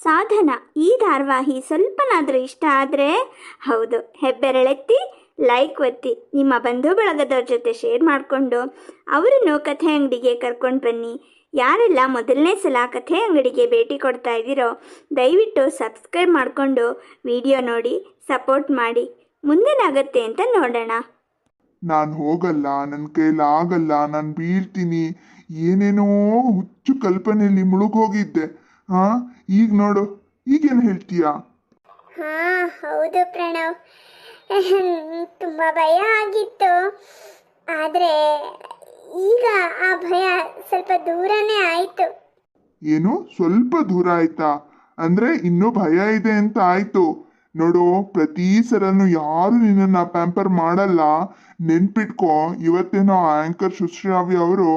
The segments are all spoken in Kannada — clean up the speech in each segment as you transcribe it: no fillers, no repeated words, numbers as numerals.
ಸಾಧನ ಈ ಧಾರಾವಾಹಿ ಸ್ವಲ್ಪನಾದರೂ ಇಷ್ಟ ಆದರೆ ಹೌದು ಹೆಬ್ಬೆರಳೆತ್ತಿ ಲೈಕ್ ಒತ್ತಿ ನಿಮ್ಮ ಬಂಧು ಬಳಗದವ್ರ ಜೊತೆ ಶೇರ್ ಮಾಡಿಕೊಂಡು ಅವರನ್ನು ಕಥೆ ಅಂಗಡಿಗೆ ಕರ್ಕೊಂಡು ಬನ್ನಿ. ಯಾರೆಲ್ಲ ಮೊದಲನೇ ಸಲ ಕಥೆ ಅಂಗಡಿಗೆ ಭೇಟಿ ಕೊಡ್ತಾ ಇದ್ದೀರೋ ದಯವಿಟ್ಟು ಸಬ್ಸ್ಕ್ರೈಬ್ ಮಾಡಿಕೊಂಡು ವಿಡಿಯೋ ನೋಡಿ ಸಪೋರ್ಟ್ ಮಾಡಿ. ಮುಂದೇನಾಗತ್ತೆ ಅಂತ ನೋಡೋಣ. ನಾನು ಹೋಗಲ್ಲ, ನನ್ನ ಕೈಲಾಗಲ್ಲ, ನಾನು ಬೀಳ್ತೀನಿ, ಏನೇನೋ ಹುಚ್ಚು ಕಲ್ಪನೆಯಲ್ಲಿ ಮುಳುಗೋಗಿದ್ದೆ. ಈಗ ನೋಡು, ಈಗೇನು ಹೇಳ್ತೀಯಾ? ಹೌದು ಪ್ರಣವ್, ತುಂಬ ಭಯ ಆಗಿತ್ತು. ಆದರೆ ಈಗ ಆ ಭಯ ಸ್ವಲ್ಪ ದೂರನೇ ಆಯಿತು. ಏನು ಸ್ವಲ್ಪ ದೂರ ಆಯ್ತಾ? ಅಂದ್ರೆ ಇನ್ನೂ ಭಯ ಇದೆ ಅಂತ ಆಯ್ತು. ನೋಡು, ಪ್ರತಿ ಸಲನು ಯಾರು ನಿನ್ನನ್ನ ಪ್ಯಾಂಪರ್ ಮಾಡಲ್ಲ, ನೆನ್ಪಿಟ್ಕೋ. ಇವತ್ತೇನೋ ಆಂಕರ್ ಸುಶ್ರಾವ್ಯ ಅವರು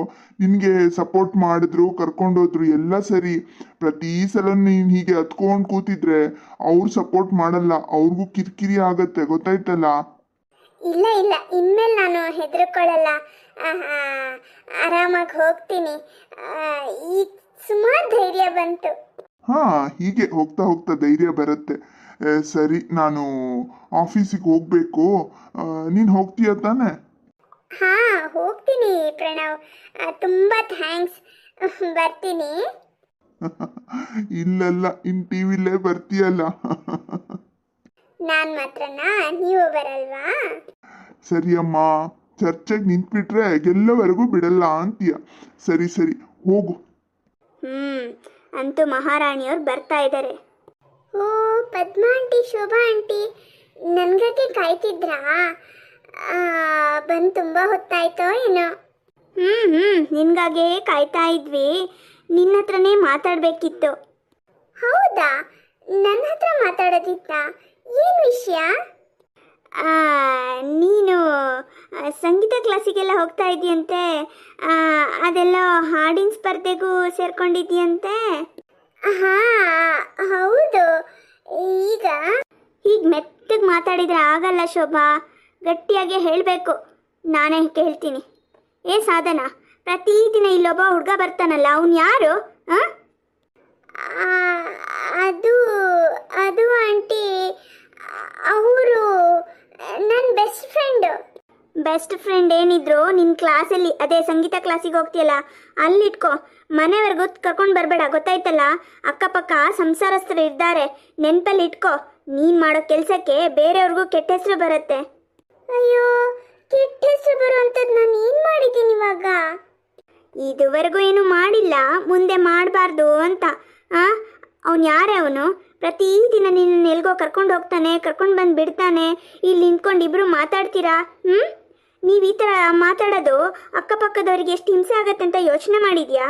ನಿನಗೆ ಸಪೋರ್ಟ್ ಮಾಡಿದ್ರು, ಕರ್ಕೊಂಡೋದ್ರು, ಎಲ್ಲ ಸರಿ. ಪ್ರತಿ ಸಲ ನೀನು ಹೀಗೆ ಹತ್ಕೊಂಡು ಕೂತಿದ್ರೆ ಅವ್ರು ಸಪೋರ್ಟ್ ಮಾಡಲ್ಲ, ಅವ್ರಿಗೂ ಕಿರಿಕಿರಿ ಆಗತ್ತೆ, ಗೊತ್ತಾಯ್ತಲ್ಲ? ಇಲ್ಲ ಇಲ್ಲ, ಇನ್ಮೇಲೆ ನಾನು ಹೆದರ್ಕೊಳ್ಳಲ್ಲ, ಆರಾಮಾಗಿ ಹೋಗ್ತೀನಿ. ಈಗ ಸುಮಾರು ಧೈರ್ಯ ಬಂತು. ಹೀಗೆ ಹೋಗ್ತಾ ಹೋಗ್ತಾ ಧೈರ್ಯ ಬರುತ್ತೆ. ಸರಿ, ನಾನು ಆಫೀಸಿಗೆ ಹೋಗ್ಬೇಕು. ನೀನು ಹೋಗ್ತೀಯ ತಾನೆ? ಹೋಗ್ತೀನಿ ಪ್ರಣವ್, ತುಂಬ ಥ್ಯಾಂಕ್ಸ್. ಬರ್ತೀನಿ. ಇಲ್ಲಲ್ಲ, ಇನ್ ಟಿವಿಲೇ ಬರ್ತೀಯಲ್ಲ. ನಾನು ಮಾತ್ರನಾ, ನೀವು ಬರಲ್ವಾ? ಸರಿ ಅಮ್ಮ, ಚರ್ಚೆಗೆ ನಿಂತ್ಬಿಟ್ರೆ ಎಲ್ಲವರೆಗೂ ಬಿಡಲ್ಲ ಅಂತೀಯ. ಸರಿ ಸರಿ, ಹೋಗು. ಅಂತೂ ಮಹಾರಾಣಿಯವ್ರು ಬರ್ತಾ ಇದ್ದಾರೆ. ಓ ಪದ್ಮಾ ಆಂಟಿ, ಶೋಭಾ ಆಂಟಿ ನನ್ಗಕ್ಕೆ ಕಾಯ್ತಿದ್ರಾ? ಬಂದು ತುಂಬ ಹೊತ್ತಾಯ್ತೋ ಏನೋ? ನಿನ್ಗಾಗೆ ಕಾಯ್ತಾ ಇದ್ವಿ. ನಿನ್ನ ಹತ್ರನೇ ಮಾತಾಡಬೇಕಿತ್ತು. ಹೌದಾ? ನನ್ನ ಹತ್ರ ಮಾತಾಡೋದಿತ್ತ? ಏನು ವಿಷಯ? ನೀನು ಸಂಗೀತ ಕ್ಲಾಸಿಗೆಲ್ಲ ಹೋಗ್ತಾ ಇದೆಯಂತೆ, ಅದೆಲ್ಲ ಹಾಡಿನ ಸ್ಪರ್ಧೆಗೂ ಸೇರ್ಕೊಂಡಿದ್ದೀಯಂತೆ. ಹೌದು. ಈಗ ಮೆತ್ತಗೆ ಮಾತಾಡಿದರೆ ಆಗಲ್ಲ ಶೋಭಾ, ಗಟ್ಟಿಯಾಗೆ ಹೇಳಬೇಕು. ನಾನೇ ಕೇಳ್ತೀನಿ. ಸಾಧನ, ಪ್ರತಿದಿನ ಇಲ್ಲೊಬ್ಬ ಹುಡುಗ ಬರ್ತಾನಲ್ಲ, ಅವನು ಯಾರು? ಅದು ಅದು ಆಂಟಿ, ಅವರು ನನ್ನ ಬೆಸ್ಟ್ ಫ್ರೆಂಡು. ಬೆಸ್ಟ್ ಫ್ರೆಂಡ್ ಏನಿದ್ರು ನಿನ್ನ ಕ್ಲಾಸಲ್ಲಿ, ಅದೇ ಸಂಗೀತ ಕ್ಲಾಸಿಗೆ ಹೋಗ್ತೀಯಲ್ಲ ಅಲ್ಲಿಟ್ಕೋ. ಮನೆವರೆಗೂ ಕರ್ಕೊಂಡು ಬರಬೇಡ, ಗೊತ್ತಾಯ್ತಲ್ಲ? ಅಕ್ಕಪಕ್ಕ ಸಂಸಾರಸ್ಥರು ಇದ್ದಾರೆ, ನೆನಪಲ್ಲಿ ಇಟ್ಕೋ. ನೀನು ಮಾಡೋ ಕೆಲಸಕ್ಕೆ ಬೇರೆಯವ್ರಿಗೂ ಕೆಟ್ಟ ಹೆಸರು ಬರುತ್ತೆ. ಅಯ್ಯೋ, ಕೆಟ್ಟ ಹೆಸರು ಬರುವಂಥದ್ದು ನಾನು ಏನು ಮಾಡಿದ್ದೀನಿ ಇವಾಗ? ಇದುವರೆಗೂ ಏನು ಮಾಡಿಲ್ಲ, ಮುಂದೆ ಮಾಡಬಾರ್ದು ಅಂತ. ಅವನು ಯಾರೇ ಅವನು? ಪ್ರತಿದಿನ ನಿನ್ನ ಎಲ್ಗೋ ಕರ್ಕೊಂಡು ಹೋಗ್ತಾನೆ, ಕರ್ಕೊಂಡು ಬಂದು ಬಿಡ್ತಾನೆ, ಇಲ್ಲಿ ನಿಂತ್ಕೊಂಡು ಇಬ್ಬರು ಮಾತಾಡ್ತೀರಾ? ನೀವು ಈ ಥರ ಮಾತಾಡೋದು ಅಕ್ಕಪಕ್ಕದವ್ರಿಗೆ ಎಷ್ಟು ಹಿಂಸೆ ಆಗತ್ತೆ ಅಂತ ಯೋಚನೆ ಮಾಡಿದ್ಯಾ?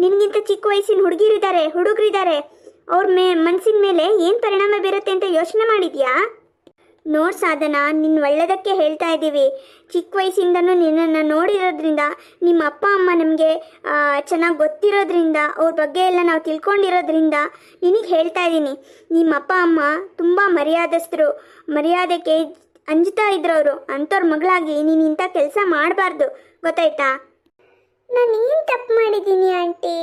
ನಿನಗಿಂತ ಚಿಕ್ಕ ವಯಸ್ಸಿನ ಹುಡುಗರಿದ್ದಾರೆ, ಅವ್ರ ಮನಸ್ಸಿನ ಮೇಲೆ ಏನು ಪರಿಣಾಮ ಬೀರುತ್ತೆ ಅಂತ ಯೋಚನೆ ಮಾಡಿದ್ಯಾ? ನೋಡ್ ಸಾಧನ, ನಿನ್ನ ಒಳ್ಳೆಯದಕ್ಕೆ ಹೇಳ್ತಾ ಇದ್ದೀವಿ. ಚಿಕ್ಕ ವಯಸ್ಸಿಂದನೂ ನಿನ್ನನ್ನು ನೋಡಿರೋದ್ರಿಂದ, ನಿಮ್ಮ ಅಪ್ಪ ಅಮ್ಮ ನಮಗೆ ಚೆನ್ನಾಗಿ ಗೊತ್ತಿರೋದ್ರಿಂದ, ಅವ್ರ ಬಗ್ಗೆ ಎಲ್ಲ ನಾವು ತಿಳ್ಕೊಂಡಿರೋದ್ರಿಂದ ನಿನಗೆ ಹೇಳ್ತಾ ಇದ್ದೀನಿ. ನಿಮ್ಮ ಅಪ್ಪ ಅಮ್ಮ ತುಂಬ ಮರ್ಯಾದಸ್ಥರು, ಮರ್ಯಾದೆಗೆ ಅಂಜುತ್ತಾ ಇದ್ರವರು. ಅಂಥವ್ರ ಮಗಳಾಗಿ ನೀನು ಇಂಥ ಕೆಲಸ ಮಾಡಬಾರ್ದು, ಗೊತ್ತಾಯ್ತಾ? ನಾನು ಏನು ತಪ್ಪು ಮಾಡಿದ್ದೀನಿ ಆಂಟಿ?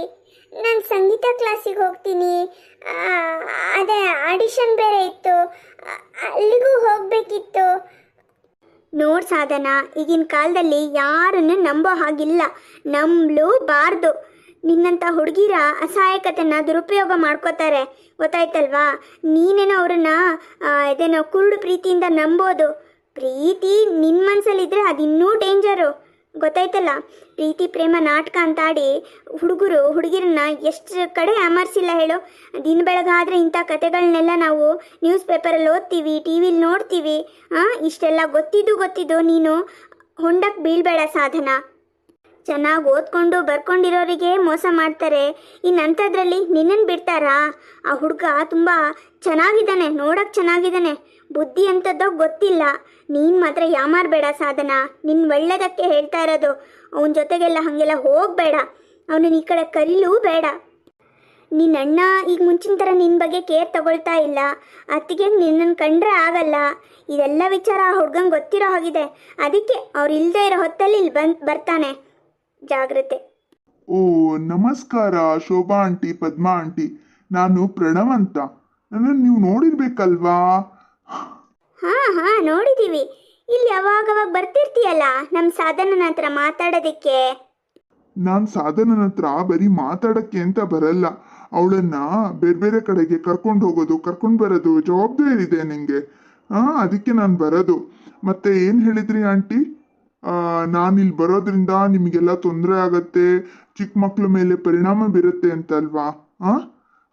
ನಾನು ಸಂಗೀತ ಕ್ಲಾಸಿಗೆ ಹೋಗ್ತೀನಿ, ಅದೇ ಆಡಿಷನ್ ಬೇರೆ ಇತ್ತು, ಅಲ್ಲಿಗೂ ಹೋಗಬೇಕಿತ್ತು. ನೋಡ್ ಸಾಧನ, ಈಗಿನ ಕಾಲದಲ್ಲಿ ಯಾರನ್ನು ನಂಬೋ ಹಾಗಿಲ್ಲ, ನಂಬಲೂಬಾರ್ದು. ನಿನ್ನಂಥ ಹುಡುಗಿರ ಅಸಹಾಯಕತೆನ ದುರುಪಯೋಗ ಮಾಡ್ಕೋತಾರೆ, ಗೊತ್ತಾಯ್ತಲ್ವಾ? ನೀನೇನೋ ಅವ್ರನ್ನ ಇದೇನೋ ಕುರುಡು ಪ್ರೀತಿಯಿಂದ ನಂಬೋದು. ಪ್ರೀತಿ ನಿನ್ನ ಮನಸ್ಸಲ್ಲಿದ್ದರೆ ಅದು ಇನ್ನೂ ಡೇಂಜರು, ಗೊತ್ತಾಯ್ತಲ್ಲ? ಪ್ರೀತಿ ಪ್ರೇಮ ನಾಟಕ ಅಂತಾಡಿ ಹುಡುಗಿರನ್ನ ಎಷ್ಟು ಕಡೆ ಅಮರ್ಸಿಲ್ಲ ಹೇಳು. ದಿನ ಬೆಳಗಾದರೆ ಇಂಥ ಕತೆಗಳನ್ನೆಲ್ಲ ನಾವು ನ್ಯೂಸ್ ಪೇಪರಲ್ಲಿ ಓದ್ತೀವಿ, ಟಿ ವಿಲಿ ನೋಡ್ತೀವಿ. ಇಷ್ಟೆಲ್ಲ ಗೊತ್ತಿದ್ದು ನೀನು ಹೊಂಡಕ್ಕೆ ಬೀಳಬೇಡ ಸಾಧನ. ಚೆನ್ನಾಗಿ ಓದ್ಕೊಂಡು ಬರ್ಕೊಂಡಿರೋರಿಗೆ ಮೋಸ ಮಾಡ್ತಾರೆ, ಇನ್ನಂಥದ್ರಲ್ಲಿ ನಿನ್ನನ್ನು ಬಿಡ್ತಾರಾ? ಆ ಹುಡುಗ ತುಂಬ ಚೆನ್ನಾಗಿದ್ದಾನೆ, ನೋಡೋಕ್ಕೆ ಚೆನ್ನಾಗಿದ್ದಾನೆ, ಬುದ್ಧಿ ಅಂಥದ್ದೋ ಗೊತ್ತಿಲ್ಲ. ನೀನು ಮಾತ್ರ ಯಾಮಾರಬೇಡ ಸಾಧನ, ನಿನ್ನ ಒಳ್ಳೆಯದಕ್ಕೆ ಹೇಳ್ತಾ ಇರೋದು. ಅವನ ಜೊತೆಗೆಲ್ಲ ಹಾಗೆಲ್ಲ ಹೋಗಬೇಡ, ಅವನನ್ನ ಈ ಕಡೆ ಕರೀಲೂ ಬೇಡ. ನಿನ್ನ ಅಣ್ಣ ಈಗ ಮುಂಚಿನ ಥರ ನಿನ್ನ ಬಗ್ಗೆ ಕೇರ್ ತಗೊಳ್ತಾ ಇಲ್ಲ, ಅತ್ತಿಗೆ ನಿನ್ನನ್ನು ಕಂಡ್ರೆ ಆಗಲ್ಲ. ಇದೆಲ್ಲ ವಿಚಾರ ಆ ಹುಡುಗಂಗೆ ಗೊತ್ತಿರೋ ಹಾಗಿದೆ, ಅದಕ್ಕೆ ಅವ್ರು ಇಲ್ಲದೆ ಇರೋ ಹೊತ್ತಲ್ಲಿ ಇಲ್ಲಿ ಬರ್ತಾನೆ. ಜಾಗ್ರತೆ. ಓ ನಮಸ್ಕಾರ ಶೋಭಾ ಆಂಟಿ, ಪದ್ಮಾ ಆಂಟಿ. ನಾನು ಪ್ರಣವ್ ಅಂತ. ನನ್ನನ್ನು ನೀವು ನೋಡಿರ್ಬೇಕಲ್ವಾ? ಹಾ ನೋಡಿದೀವಿ. ಇಲ್ಲಿ ಯಾವಾಗವಾಗ ಬರ್ತಿರ್ತೀಯಲ್ಲ ನಮ್ಮ ಸಾಧನನ ಹತ್ರ ಮಾತಾಡೋದಕ್ಕೆ. ನಾನು ಸಾಧನನ ಹತ್ರ ಬರೀ ಮಾತಾಡಕ್ಕೆ ಅಂತ ಬರಲ್ಲ, ಅವಳನ್ನ ಬೇರೆ ಬೇರೆ ಕಡೆಗೆ ಕರ್ಕೊಂಡು ಹೋಗೋದು ಕರ್ಕೊಂಡು ಬರೋದು ಜವಾಬ್ದಾರಿ ಇದೆ ನಿಂಗೆ. ಅದಕ್ಕೆ ನಾನು ಬರೋದು. ಮತ್ತೆ ಏನು ಹೇಳಿದ್ರಿ ಆಂಟಿ? ನಾನು ಇಲ್ಲಿ ಬರೋದ್ರಿಂದ ನಿಮಗೆಲ್ಲ ತೊಂದರೆ ಆಗತ್ತೆ, ಚಿಕ್ಕ ಮಕ್ಳ ಮೇಲೆ ಪರಿಣಾಮ ಬೀರುತ್ತೆ ಅಂತ ಅಲ್ವಾ?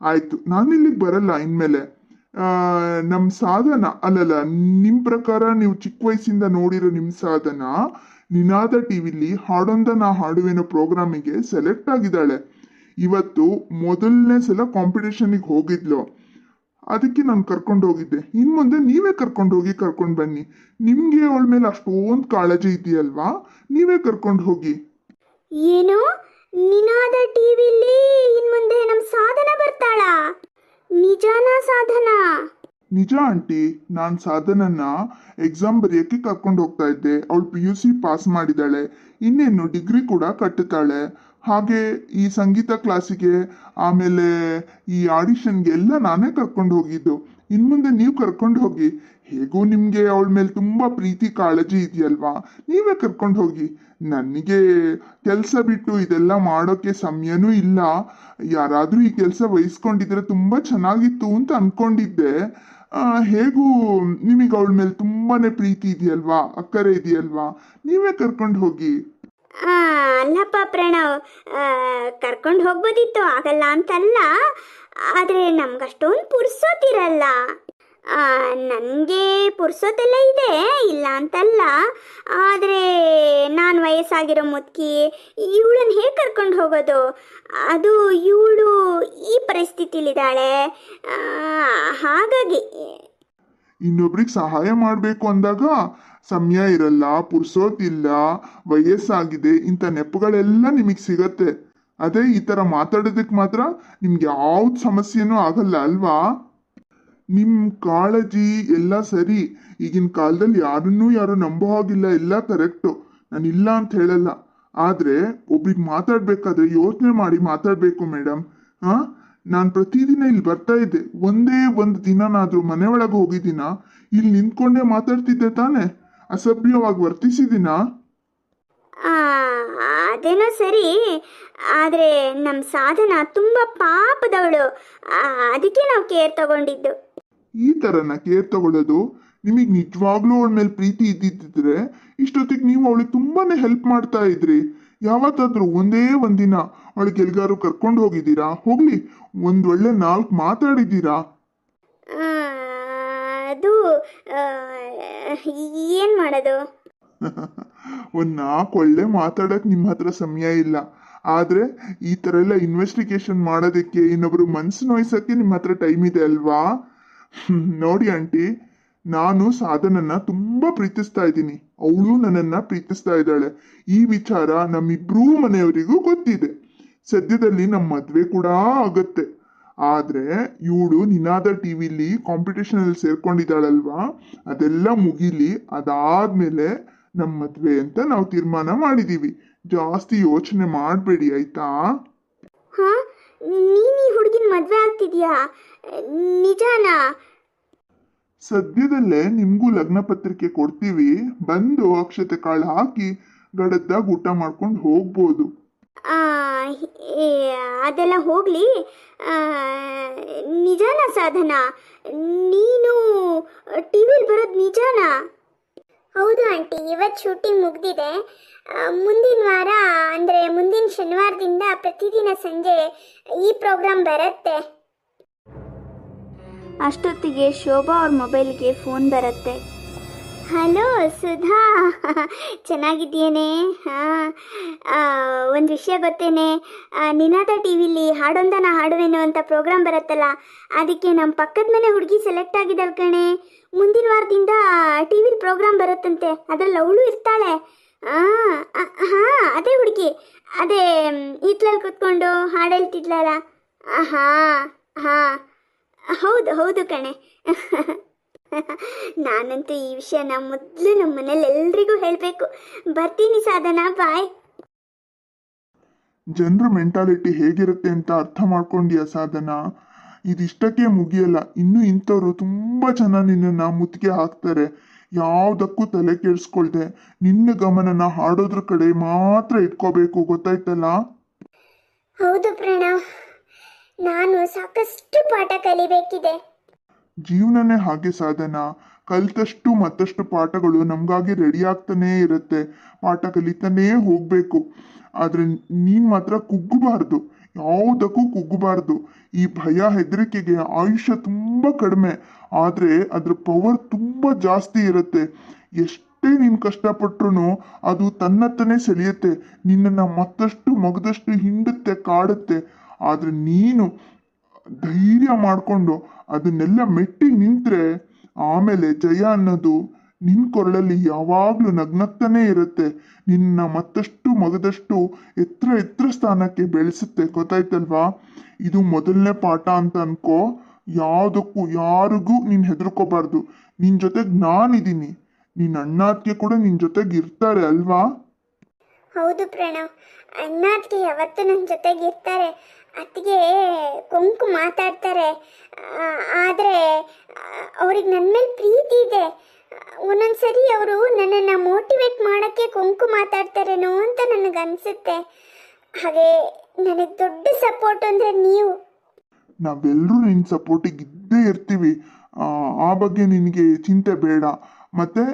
ಆಯ್ತು, ನಾನು ಇಲ್ಲಿಗೆ ಬರಲ್ಲ ಇನ್ಮೇಲೆ. ನಮ್ಮ ಸಾಧನ ಅಲ್ಲಲ್ಲ, ನಿಮ್ಮ ಪ್ರಕಾರ ನೀವು ಚಿಕ್ಕ ವಯಸ್ಸಿಂದ ನೋಡಿರೋ ನಿಮ್ಮ ಸಾಧನ ನಿನಾದ ಟಿವಿಲಿ ಹಾಡೊಂದ ನಾ ಹಾಡುವೆನೋ ಪ್ರೋಗ್ರಾಮಿಗೆ ಸೆಲೆಕ್ಟ್ ಆಗಿದ್ದಾಳೆ. ಇವತ್ತು ಮೊದಲನೇ ಸಲ ಕಾಂಪಿಟೇಷನಿಗೆ ಹೋಗಿದ್ಲು, ಅದಕ್ಕೆ ನಾನು ಕರ್ಕೊಂಡು ಹೋಗಿದ್ದೆ. ಇನ್ನು ಮುಂದೆ ನೀವೇ ಕರ್ಕೊಂಡು ಹೋಗಿ ಕರ್ಕೊಂಡು ಬನ್ನಿ. ನಿಮಗೆ ಅವಳ ಮೇಲೆ ಅಷ್ಟೊಂದು ಕಾಳಜಿ ಇದೆಯಲ್ವಾ, ನೀವೇ ಕರ್ಕೊಂಡು ಹೋಗಿ. ಏನು, ನಿನಾದ ಟಿವಿಲಿ ಇನ್ ಮುಂದೆ ನಮ್ಮ ಸಾಧನ ಬರ್ತಾಳಾ? ನಿಜಾನಾ ಸಾಧನ? ನಿಜ ಆಂಟಿ, ನಾನು ಸಾಧನನ್ನ ಎಕ್ಸಾಮ್ ಬರೆಯೋಕ್ಕೆ ಕರ್ಕೊಂಡು ಹೋಗ್ತಾ ಇದ್ದೆ. ಅವಳು PUC ಪಾಸ್ ಮಾಡಿದ್ದಾಳೆ, ಇನ್ನೇನು ಡಿಗ್ರಿ ಕೂಡ ಕಟ್ಟುತ್ತಾಳೆ. ಹಾಗೆ ಈ ಸಂಗೀತ ಕ್ಲಾಸಿಗೆ ಆಮೇಲೆ ಈ ಆಡಿಷನ್ಗೆ ಎಲ್ಲ ನಾನೇ ಕರ್ಕೊಂಡು ಹೋಗಿದ್ದು. ಇನ್ನು ಮುಂದೆ ನೀವು ಕರ್ಕೊಂಡು ಹೋಗಿ. ಹೇಗೂ ನಿಮಗೆ ಅವಳ ಮೇಲೆ ತುಂಬ ಪ್ರೀತಿ ಕಾಳಜಿ ಇದೆಯಲ್ವಾ, ನೀವೇ ಕರ್ಕೊಂಡು ಹೋಗಿ. ನನಗೆ ಕೆಲಸ ಬಿಟ್ಟು ಇದೆಲ್ಲ ಮಾಡೋಕ್ಕೆ ಸಮಯನೂ ಇಲ್ಲ. ಯಾರಾದರೂ ಈ ಕೆಲಸ ವಹಿಸ್ಕೊಂಡಿದ್ರೆ ತುಂಬ ಚೆನ್ನಾಗಿತ್ತು ಅಂತ ಅಂದ್ಕೊಂಡಿದ್ದೆ. ಹೇಗೂ ನಿಮಗೆ ಅವಳ ಮೇಲೆ ತುಂಬಾನೇ ಪ್ರೀತಿ ಇದೆಯಲ್ವಾ, ಅಕ್ಕರೆ ಇದೆಯಲ್ವಾ, ನೀವೇ ಕರ್ಕೊಂಡು ಹೋಗಿ. ಅಲ್ಲಪ್ಪ ಪ್ರಣವ್, ಕರ್ಕೊಂಡು ಹೋಗ್ಬೋದಿತ್ತು, ಆಗಲ್ಲ ಅಂತಲ್ಲ. ಆದರೆ ನಮ್ಗಷ್ಟೊಂದು ಪುರ್ಸೋತಿರಲ್ಲ. ನನಗೆ ಪುರ್ಸೋತೆಲ್ಲ ಇದೆ, ಇಲ್ಲ ಅಂತಲ್ಲ. ಆದರೆ ನಾನು ವಯಸ್ಸಾಗಿರೋ ಮುದುಕಿ, ಇವಳನ್ನು ಹೇಗೆ ಕರ್ಕೊಂಡು ಹೋಗೋದು? ಅದು ಇವಳು ಈ ಪರಿಸ್ಥಿತಿಲಿದ್ದಾಳೆ. ಹಾಗಾಗಿ ಇನ್ನೊಬ್ರಿಗೆ ಸಹಾಯ ಮಾಡಬೇಕು ಅಂದಾಗ ಸಮಯ ಇರಲ್ಲ, ಪುರ್ಸೋತಿಲ್ಲ, ವಯಸ್ಸಾಗಿದೆ, ಇಂಥ ನೆಪಗಳೆಲ್ಲ ನಿಮಗೆ ಸಿಗತ್ತೆ. ಅದೇ ಈ ಥರ ಮಾತಾಡೋದಕ್ಕೆ ಮಾತ್ರ ನಿಮ್ಗೆ ಯಾವ್ದು ಸಮಸ್ಯೆನೂ ಆಗಲ್ಲ ಅಲ್ವಾ? ನಿಮ್ಮ ಕಾಳಜಿ ಎಲ್ಲ ಸರಿ. ಈಗಿನ ಕಾಲದಲ್ಲಿ ಯಾರು ನಂಬೋ ಹಾಗಿಲ್ಲ, ಎಲ್ಲ ಕರೆಕ್ಟು, ನಾನು ಇಲ್ಲ ಅಂತ ಹೇಳಲ್ಲ. ಆದರೆ ಒಬ್ರಿಗೆ ಮಾತಾಡಬೇಕಾದ್ರೆ ಯೋಚನೆ ಮಾಡಿ ಮಾತಾಡಬೇಕು ಮೇಡಮ್. ನಾನು ಪ್ರತಿದಿನ ಇಲ್ಲಿ ಬರ್ತಾ ಇದ್ದೆ, ಒಂದೇ ಒಂದು ದಿನನಾದರೂ ಮನೆ ಒಳಗೆ ಹೋಗಿದ್ದೀನ? ಇಲ್ಲಿ ನಿಂತ್ಕೊಂಡೇ ಮಾತಾಡ್ತಿದ್ದೆ ತಾನೆ? ಅಸಭ್ಯವಾಗಿ ವರ್ತಿಸಿದ್ದೀನಾ? ಅದೇನೋ ಸರಿ, ಆದರೆ ನಮ್ಮ ಸಾಧನ ತುಂಬ ಪಾಪದವಳು, ಅದಕ್ಕೆ ನಾವು ಕೇರ್ ತಗೊಂಡಿದ್ದು. ಈ ಥರನ ಕೇರ್ ತಗೊಳ್ಳೋದು? ನಿಮಗೆ ನಿಜವಾಗ್ಲೂ ಅವಳ ಮೇಲೆ ಪ್ರೀತಿ ಇದ್ದಿದ್ದಿದ್ರೆ ಇಷ್ಟೊತ್ತಿಗೆ ನೀವು ಅವಳಿಗೆ ತುಂಬಾನೇ ಹೆಲ್ಪ್ ಮಾಡ್ತಾ ಇದ್ರಿ. ಯಾವತ್ತಾದ್ರೂ ಒಂದೇ ಒಂದಿನ ಅವಳಿಗೆ ಎಲ್ಗಾರು ಕರ್ಕೊಂಡು ಹೋಗಿದ್ದೀರಾ? ಹೋಗ್ಲಿ, ಒಳ್ಳೆ 4 ಮಾತಾಡಿದ್ದೀರಾ? ಅದು ಏನು ಮಾಡೋದು? ಒಂದು 4 ಒಳ್ಳೆ ಮಾತಾಡಕ್ಕೆ ನಿಮ್ಮ ಹತ್ರ ಸಮಯ ಇಲ್ಲ. ಆದರೆ ಈ ಥರ ಎಲ್ಲ ಇನ್ವೆಸ್ಟಿಗೇಷನ್ ಮಾಡೋದಕ್ಕೆ, ಇನ್ನೊಬ್ರು ಮನಸ್ಸು ನೋಯ್ಸೋಕ್ಕೆ ನಿಮ್ಮ ಹತ್ರ ಟೈಮ್ ಇದೆ ಅಲ್ವಾ? ನೋಡಿ ಆಂಟಿ, ನಾನು ಸಾಧನನ್ನ ತುಂಬಾ ಪ್ರೀತಿಸ್ತಾ ಇದ್ದೀನಿ, ಅವಳು ನನ್ನನ್ನ ಪ್ರೀತಿಸ್ತಾ ಇದ್ದಾಳೆ. ಈ ವಿಚಾರ ನಮ್ಮಿಬ್ರೂ ಮನೆಯವರಿಗೂ ಗೊತ್ತಿದೆ. ಸದ್ಯದಲ್ಲಿ ನಮ್ಮ ಮದ್ವೆ ಕೂಡ ಆಗತ್ತೆ. ಆದ್ರೆ ಇವಳು ನಿನಾದ ಟಿವಿಲಿ ಕಾಂಪಿಟೇಷನ್ ಅಲ್ಲಿ ಸೇರ್ಕೊಂಡಿದ್ದಾಳಲ್ವಾ, ಅದೆಲ್ಲ ಮುಗಿಲಿ, ಅದಾದ್ಮೇಲೆ ನಮ್ಮ ಮದ್ವೆ ಅಂತ ನಾವು ತೀರ್ಮಾನ ಮಾಡಿದೀವಿ. ಜಾಸ್ತಿ ಯೋಚನೆ ಮಾಡಬೇಡಿ, ಆಯ್ತಾ? ಹಾ, ನೀನು ಈ ಹುಡುಗಿನ ಮದ್ವೆ ಆಗ್ತಿದ್ಯಾ? ನಿಜಾನಾ? ಸದ್ಯದಲ್ಲೇ ನಿಮ್ಗೂ ಲಗ್ನ ಪತ್ರಿಕೆ ಕೊಡ್ತೀವಿ, ಬಂದು ಅಕ್ಷತೆ ಕಾಳು ಹಾಕಿ ಗಡದ್ದಾಗ ಊಟ ಮಾಡ್ಕೊಂಡು ಹೋಗ್ಬೋದು. ಅದೆಲ್ಲ ಹೋಗ್ಲಿ. ನಿಜಾನಾ ಸಾಧನ, ನೀನು ಟಿವಿಲಿ ಬರೋದು ನಿಜಾನಾ? ಹೌದು ಆಂಟಿ, ಇವತ್ತು ಶೂಟಿಂಗ್ ಮುಗ್ದಿದೆ. ಮುಂದಿನ ವಾರ ಅಂದರೆ ಮುಂದಿನ ಶನಿವಾರದಿಂದ ಪ್ರತಿದಿನ ಸಂಜೆ ಈ ಪ್ರೋಗ್ರಾಮ್ ಬರುತ್ತೆ. ಅಷ್ಟೊತ್ತಿಗೆ ಶೋಭಾ ಅವ್ರ ಮೊಬೈಲ್ಗೆ ಫೋನ್ ಬರುತ್ತೆ. ಹಲೋ ಸುಧಾ, ಚೆನ್ನಾಗಿದ್ದೀಯೇನೆ? ಒಂದು ವಿಷಯ ಗೊತ್ತೇನೆ, ನಿನಾದ ಟಿವಿಲಿ ಹಾಡೊಂದನ ಹಾಡುವೆನು ಅಂತ ಪ್ರೋಗ್ರಾಮ್ ಬರುತ್ತಲ್ಲ, ಅದಕ್ಕೆ ನಮ್ಮ ಪಕ್ಕದ ಮನೆ ಹುಡುಗಿ ಸೆಲೆಕ್ಟ್ ಆಗಿದ್ದಾಳೆ ಕಣೆ. ಮುಂದಿನ ವಾರದಿಂದ ಟಿವಿಲಿ ಪ್ರೋಗ್ರಾಮ್ ಬರುತ್ತಂತೆ, ಅದರಲ್ಲಿ ಅವಳು ಇರ್ತಾಳೆ. ಹಾಂ, ಅದೇ ಹುಡುಗಿ, ಅದೇ ಹಿತ್ಲಲ್ಲಿ ಕೂತ್ಕೊಂಡು ಹಾಡು ಹೇಳ್ತಿದ್ಲಲ್ಲ. ಹಾಂ ಹಾಂ, ಹೌದು ಹೌದು ಕಣೆ. ನಾನಂತೂ ಈ ವಿಷಯನ ಮೊದಲು ನಮ್ಮ ಮನೇಲಿ ಎಲ್ರಿಗೂ ಹೇಳಬೇಕು. ಬರ್ತೀನಿ ಸಾಧನ, ಬಾಯ್. ಜನರ ಮೆಂಟಾಲಿಟಿ ಹೇಗಿರುತ್ತೆ ಅಂತ ಅರ್ಥ ಮಾಡ್ಕೊಂಡ್ಯಾ ಸಾಧನ? ಇದಿಷ್ಟಕ್ಕೆ ಮುಗಿಯಲ್ಲ. ಇನ್ನು ಇಂಥವ್ರು ತುಂಬ ಜನ ನಿನ್ನನ್ನು ಮುತ್ತಿಗೆ ಹಾಕ್ತಾರೆ. ಯಾವುದಕ್ಕೂ ತಲೆ ಕೆಡಿಸ್ಕೊಳ್ದೆ ನಿನ್ನ ಗಮನನ ಹಾಡೋದ್ರ ಕಡೆ ಮಾತ್ರ ಇಟ್ಕೋಬೇಕು, ಗೊತ್ತಾಯ್ತಲ್ಲ? ಹೌದು ಪ್ರಣವ್, ನಾನು ಸಾಕಷ್ಟು ಪಾಠ ಕಲಿಬೇಕಿದೆ. ಜೀವನನೇ ಹಾಗೆ ಸಾಧನ. ಕಲಿತಷ್ಟು ಮತ್ತಷ್ಟು ಪಾಠಗಳು ನಮಗಾಗಿ ರೆಡಿ ಆಗ್ತಾನೇ ಇರುತ್ತೆ. ಪಾಠ ಕಲಿತಾನೇ ಹೋಗಬೇಕು. ಆದರೆ ನೀನು ಮಾತ್ರ ಕುಗ್ಗಬಾರ್ದು, ಯಾವುದಕ್ಕೂ ಕುಗ್ಗಬಾರ್ದು. ಈ ಭಯ ಹೆದರಿಕೆಗೆ ಆಯುಷ್ಯ ತುಂಬ ಕಡಿಮೆ, ಆದರೆ ಅದ್ರ ಪವರ್ ತುಂಬ ಜಾಸ್ತಿ ಇರುತ್ತೆ. ಎಷ್ಟೇ ನೀನು ಕಷ್ಟಪಟ್ರು ಅದು ತನ್ನತ್ತನೇ ಸೆಳೆಯುತ್ತೆ, ನಿನ್ನನ್ನು ಮತ್ತಷ್ಟು ಮಗದಷ್ಟು ಹಿಂಡುತ್ತೆ, ಕಾಡುತ್ತೆ. ಆದರೆ ನೀನು ಧೈರ್ಯ ಮಾಡಿಕೊಂಡು ಅದನ್ನೆಲ್ಲ ಮೆಟ್ಟಿ ನಿಂತರೆ ಆಮೇಲೆ ಜಯ ಅನ್ನೋದು ನಿನ್ನ ಕೊರಳಲ್ಲಿ ಯಾವಾಗಲೂ ನಗ್ನಗ್ತಾನೇ ಇರುತ್ತೆ. ನಿನ್ನ ಮತ್ತಷ್ಟು ಮಗದಷ್ಟು ಎತ್ತರ ಸ್ಥಾನಕ್ಕೆ ಬೆಳೆಸುತ್ತೆ, ಗೊತ್ತಾಯ್ತಲ್ವಾ? ಇದು ಮೊದಲನೇ ಪಾಠ ಅಂತ ಅನ್ಕೋ. ಯಾವುದಕ್ಕೂ ಯಾರಿಗೂ ನೀನು ಹೆದರ್ಕೋಬಾರ್ದು. ನಿನ್ನ ಜೊತೆಗೆ ನಾನಿದ್ದೀನಿ, ನಿನ್ನ ಅಣ್ಣಾತ್ಗೆ ಕೂಡ ನಿನ್ನ ಜೊತೆಗೆ ಇರ್ತಾರೆ ಅಲ್ವಾ? ಹೌದು ಪ್ರಣವ್, ಅಣ್ಣ ಅತ್ತಿಗೆ ಯಾವತ್ತೂ ನನ್ನ ಜೊತೆಗೆ ಇರ್ತಾರೆ. ಅತ್ತಿಗೆ ಕೊಂಕು ಮಾತಾಡ್ತಾರೆ, ಆದರೆ ಅವ್ರಿಗೆ ನನ್ನ ಮೇಲೆ ಪ್ರೀತಿ ಇದೆ. ಒಂದೊಂದ್ಸರಿ ಅವರು ನನ್ನನ್ನು ಮೋಟಿವೇಟ್ ಮಾಡೋಕ್ಕೆ ಕೊಂಕು ಮಾತಾಡ್ತಾರೇನೋ ಅಂತ ನನಗನ್ಸುತ್ತೆ. ಹಾಗೆ ನನಗೆ ದೊಡ್ಡ ಸಪೋರ್ಟ್ ಅಂದರೆ ನೀವು. ನಾವೆಲ್ಲರೂ ನಿನ್ನ ಸಪೋರ್ಟಿಗೆ ಇದ್ದೇ ಇರ್ತೀವಿ. ಆ ಬಗ್ಗೆ ನಿನಗೆ ಚಿಂತೆ ಬೇಡ. ಮತ್ತು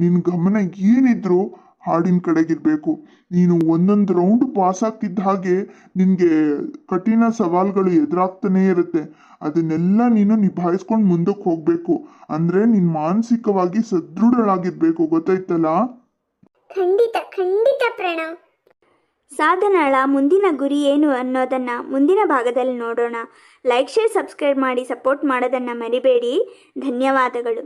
ನಿನ್ನ ಗಮನ ಏನಿದ್ರು ಹಾಡಿನ ಕಡೆಗಿರಬೇಕು. ನೀನು ಒಂದೊಂದು ರೌಂಡ್ ಪಾಸ್ ಆಗ್ತಿದ್ದ ಹಾಗೆ ನಿನಗೆ ಕಠಿಣ ಸವಾಲುಗಳು ಎದುರಾಗ್ತಾನೇ ಇರುತ್ತೆ. ಅದನ್ನೆಲ್ಲ ನೀನು ನಿಭಾಯಿಸ್ಕೊಂಡು ಮುಂದಕ್ಕೆ ಹೋಗಬೇಕು. ಅಂದರೆ ನೀನು ಮಾನಸಿಕವಾಗಿ ಸದೃಢಳಾಗಿರ್ಬೇಕು, ಗೊತ್ತಾಯ್ತಲ್ಲ? ಖಂಡಿತ ಖಂಡಿತ ಪ್ರಣವ್. ಸಾಧನಾಳ ಮುಂದಿನ ಗುರಿ ಏನು ಅನ್ನೋದನ್ನು ಮುಂದಿನ ಭಾಗದಲ್ಲಿ ನೋಡೋಣ. ಲೈಕ್, ಶೇರ್, ಸಬ್ಸ್ಕ್ರೈಬ್ ಮಾಡಿ ಸಪೋರ್ಟ್ ಮಾಡೋದನ್ನು ಮರಿಬೇಡಿ. ಧನ್ಯವಾದಗಳು.